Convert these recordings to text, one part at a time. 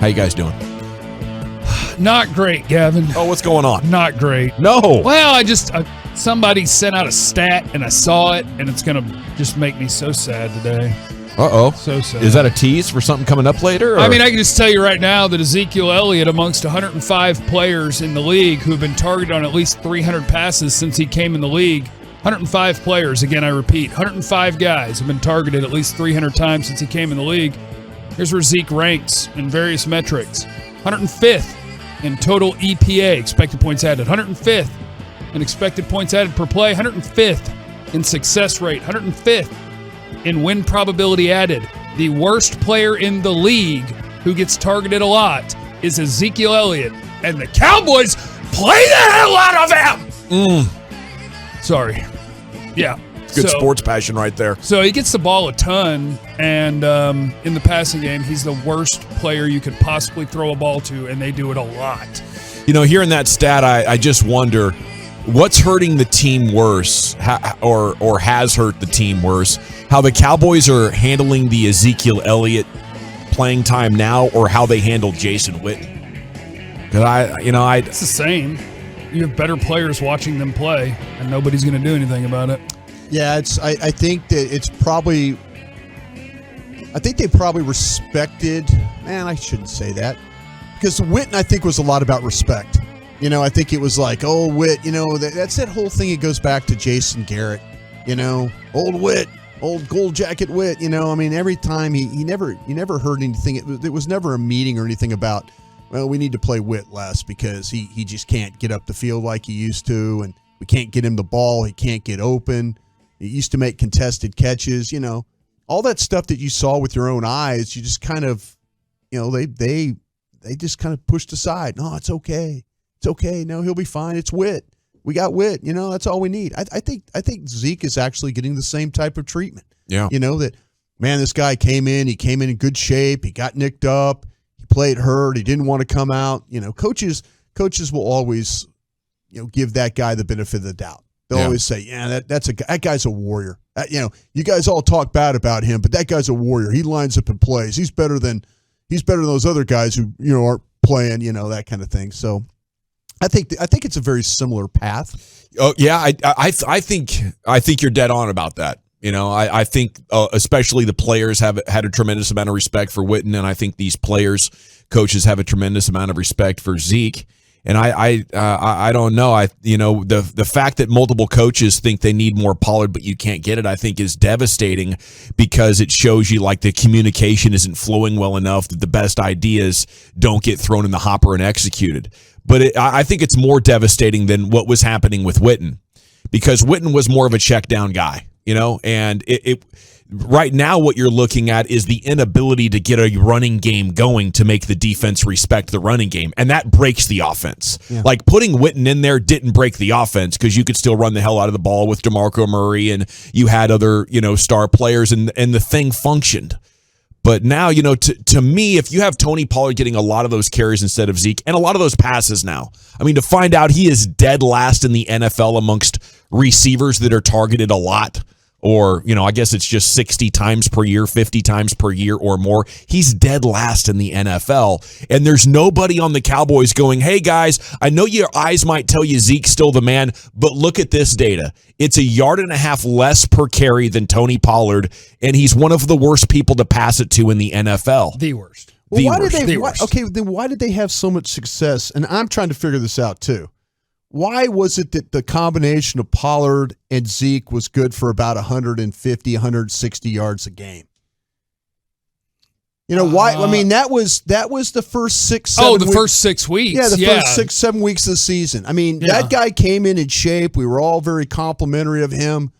How you guys doing? Not great, Gavin. Oh, what's going on? Not great. No. Well, somebody sent out a stat, and I saw it, and it's going to just make me so sad today. Uh-oh. So sad. Is that a tease for something coming up later? Or? I mean, I can just tell you right now that Ezekiel Elliott, amongst 105 players in the league who have been targeted on at least 300 passes since he came in the league, 105 players, again, I repeat, 105 guys have been targeted at least 300 times since he came in the league. Here's where Zeke ranks in various metrics. 105th in total EPA, expected points added. 105th in expected points added per play. 105th in success rate. 105th in win probability added. The worst player in the league who gets targeted a lot is Ezekiel Elliott, and the Cowboys play the hell out of him! Sorry. Yeah. Good sports passion right there. So he gets the ball a ton, and in the passing game, he's the worst player you could possibly throw a ball to, and they do it a lot. You know, hearing that stat, I just wonder what's hurting the team worse, or has hurt the team worse, how the Cowboys are handling the Ezekiel Elliott playing time now, or how they handled Jason Witten. Because it's the same. You have better players watching them play, and nobody's going to do anything about it. Yeah, I think that it's probably. I think they probably respected. Man, I shouldn't say that, because Witten, I think, was a lot about respect. You know, I think it was like, oh, Witt. You know, that's that whole thing. It goes back to Jason Garrett. You know, old Witt, old gold jacket Witt. You know, I mean, every time you never heard anything. It was never a meeting or anything about, well, we need to play Witt less because he just can't get up the field like he used to, and we can't get him the ball. He can't get open. He used to make contested catches. You know, all that stuff that you saw with your own eyes, you just kind of, you know, they just kind of pushed aside. No, it's okay. It's okay. No, he'll be fine. It's Witt. We got Witt. You know, that's all we need. I think Zeke is actually getting the same type of treatment. Yeah. You know, that, man, this guy came in in good shape. He got nicked up. He played hurt. He didn't want to come out. You know, coaches will always, you know, give that guy the benefit of the doubt. They'll always say, yeah, that guy's a warrior. You know, you guys all talk bad about him, but that guy's a warrior. He lines up and plays. He's better than those other guys who, you know, aren't playing, you know, that kind of thing. So I think it's a very similar path. Oh yeah, I think you're dead on about that. You know, I think especially the players have had a tremendous amount of respect for Witten, and I think these coaches have a tremendous amount of respect for Zeke. And I don't know. The fact that multiple coaches think they need more Pollard, but you can't get it, I think is devastating, because it shows you like the communication isn't flowing well enough, that the best ideas don't get thrown in the hopper and executed. But I think it's more devastating than what was happening with Witten, because Witten was more of a check down guy, you know, and right now what you're looking at is the inability to get a running game going to make the defense respect the running game, and that breaks the offense. Yeah. Like putting Witten in there didn't break the offense, because you could still run the hell out of the ball with DeMarco Murray, and you had other, you know, star players, and the thing functioned. But now, you know, to me, if you have Tony Pollard getting a lot of those carries instead of Zeke, and a lot of those passes now, I mean, to find out he is dead last in the NFL amongst receivers that are targeted a lot, or, you know, I guess it's just 60 times per year, 50 times per year or more. He's dead last in the NFL. And there's nobody on the Cowboys going, hey, guys, I know your eyes might tell you Zeke's still the man, but look at this data. It's 1.5 yards less per carry than Tony Pollard, and he's one of the worst people to pass it to in the NFL. The worst. Well, why did they have so much success? And I'm trying to figure this out, too. Why was it that the combination of Pollard and Zeke was good for about 150, 160 yards a game? You know, why? I mean, that was the first 6-7 weeks. First 6 weeks. Yeah, the first 6-7 weeks of the season. I mean, that guy came in shape. We were all very complimentary of him.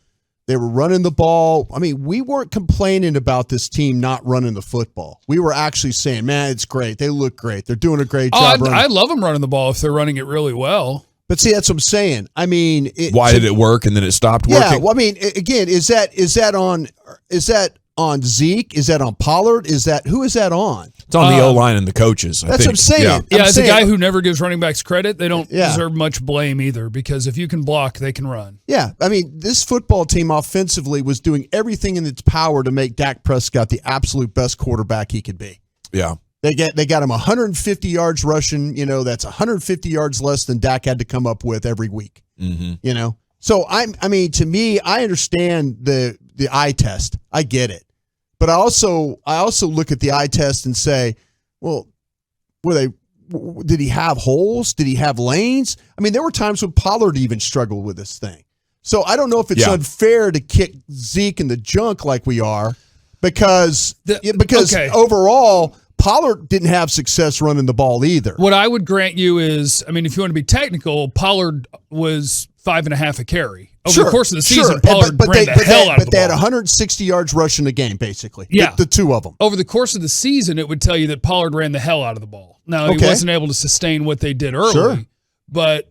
They were running the ball. I mean, we weren't complaining about this team not running the football. We were actually saying, man, it's great. They look great. They're doing a great job running. I love them running the ball if they're running it really well. But see, that's what I'm saying. I mean, why did it work and then it stopped working? Yeah, well, I mean, again, is that on Zeke? Is that on Pollard? Who is that on? It's on the O-line and the coaches. That's what I'm saying. Yeah, as a guy who never gives running backs credit, they don't deserve much blame either, because if you can block, they can run. Yeah, I mean, this football team offensively was doing everything in its power to make Dak Prescott the absolute best quarterback he could be. Yeah. They got him 150 yards rushing. That's 150 yards less than Dak had to come up with every week. Mm-hmm. So to me, I understand the eye test. I get it, but I also look at the eye test and say, well, did he have holes? Did he have lanes? I mean, there were times when Pollard even struggled with this thing. So I don't know if it's unfair to kick Zeke in the junk like we are, because overall Pollard didn't have success running the ball either. What I would grant you is, I mean, if you want to be technical, Pollard was 5.5 a carry. Over the course of the season, Pollard ran the hell out of the ball. But they had 160 yards rushing a game, basically. Yeah. The two of them. Over the course of the season, it would tell you that Pollard ran the hell out of the ball. Now, he wasn't able to sustain what they did early, but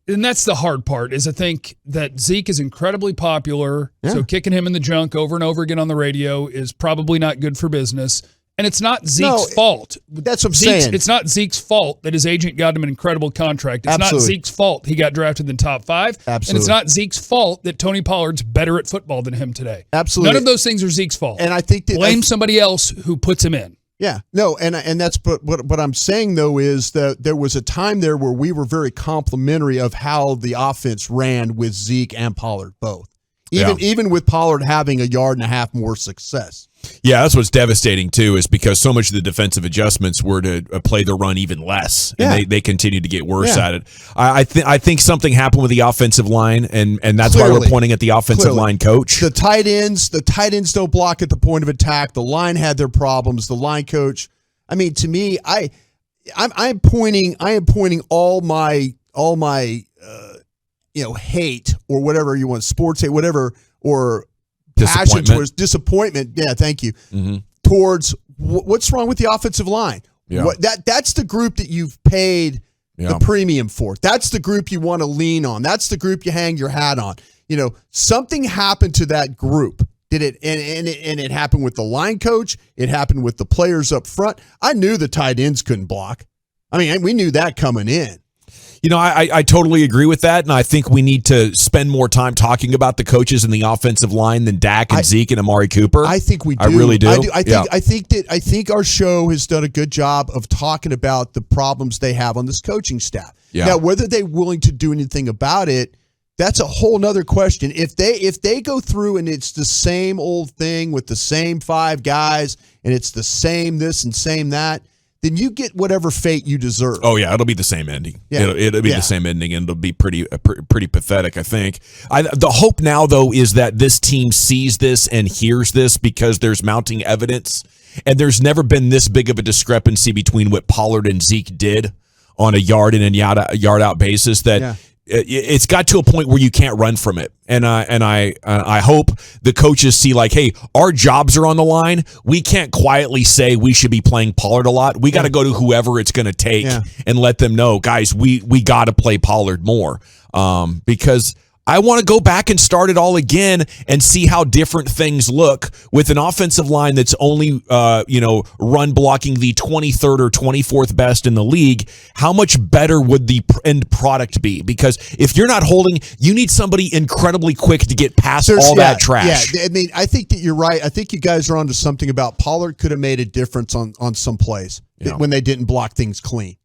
and that's the hard part, is I think that Zeke is incredibly popular, so kicking him in the junk over and over again on the radio is probably not good for business. And it's not Zeke's fault. That's what I'm saying. It's not Zeke's fault that his agent got him an incredible contract. It's not Zeke's fault he got drafted in the top 5. Absolutely. And it's not Zeke's fault that Tony Pollard's better at football than him today. Absolutely. None of those things are Zeke's fault. And I think that blame somebody else who puts him in. Yeah, no, and that's what I'm saying though is that there was a time there where we were very complimentary of how the offense ran with Zeke and Pollard both, even with Pollard having 1.5 yards more success. Yeah, that's what's devastating too, is because so much of the defensive adjustments were to play the run even less, and they continued to get worse at it. I think something happened with the offensive line, and that's why we're pointing at the offensive line coach. The tight ends don't block at the point of attack. The line had their problems. The line coach. I mean, to me, I am pointing all my hate or whatever you want, sports hate, whatever, or passion towards disappointment. Yeah, thank you. Mm-hmm. Towards what's wrong with the offensive line. Yeah. That's the group that you've paid the premium for. That's the group you want to lean on. That's the group you hang your hat on. Something happened to that group. Did it? And it happened with the line coach. It happened with the players up front. I knew the tight ends couldn't block. I mean, we knew that coming in. I totally agree with that, and I think we need to spend more time talking about the coaches in the offensive line than Dak and Zeke and Amari Cooper. I think we do. I really do. I think our show has done a good job of talking about the problems they have on this coaching staff. Yeah. Now, whether they're willing to do anything about it, that's a whole nother question. If they go through and it's the same old thing with the same 5 guys and it's the same this and same that, then you get whatever fate you deserve. Oh, yeah, it'll be the same ending. Yeah. It'll be the same ending, and it'll be pretty pathetic, I think. The hope now, though, is that this team sees this and hears this, because there's mounting evidence, and there's never been this big of a discrepancy between what Pollard and Zeke did on a yard in and yard out basis that it's got to a point where you can't run from it. And I hope the coaches see, like, hey, our jobs are on the line. We can't quietly say we should be playing Pollard a lot. We got to go to whoever it's going to take and let them know, guys, we got to play Pollard more, because I want to go back and start it all again and see how different things look with an offensive line that's only, run blocking the 23rd or 24th best in the league. How much better would the end product be? Because if you're not holding, you need somebody incredibly quick to get past that trash. Yeah, I mean, I think that you're right. I think you guys are onto something about Pollard could have made a difference on some plays when they didn't block things clean.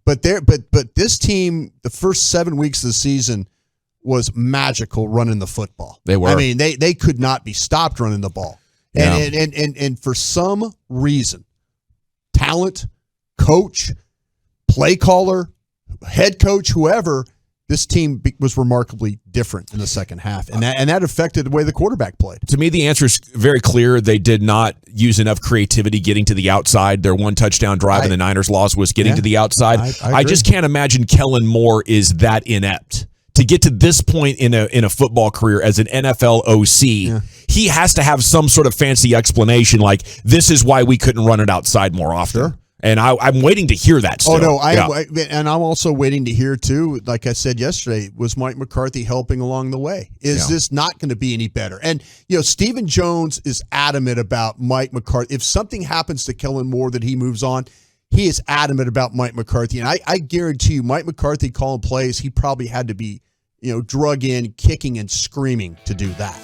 But this team, the first 7 weeks of the season, was magical running the football. They were. I mean, they could not be stopped running the ball. And for some reason, talent, coach, play caller, head coach, whoever, this team was remarkably different in the second half. And that affected the way the quarterback played. To me, the answer is very clear. They did not use enough creativity getting to the outside. Their one touchdown drive in the Niners loss was getting to the outside. I just can't imagine Kellen Moore is that inept. To get to this point in a football career as an NFL OC, he has to have some sort of fancy explanation, like, this is why we couldn't run it outside more often. Sure. And I'm waiting to hear that still. Oh, no, and I'm also waiting to hear, too, like I said yesterday, was Mike McCarthy helping along the way? Is this not going to be any better? And, Stephen Jones is adamant about Mike McCarthy. If something happens to Kellen Moore that he moves on, he is adamant about Mike McCarthy. And I guarantee you, Mike McCarthy calling plays, he probably had to be, drug in, kicking and screaming to do that.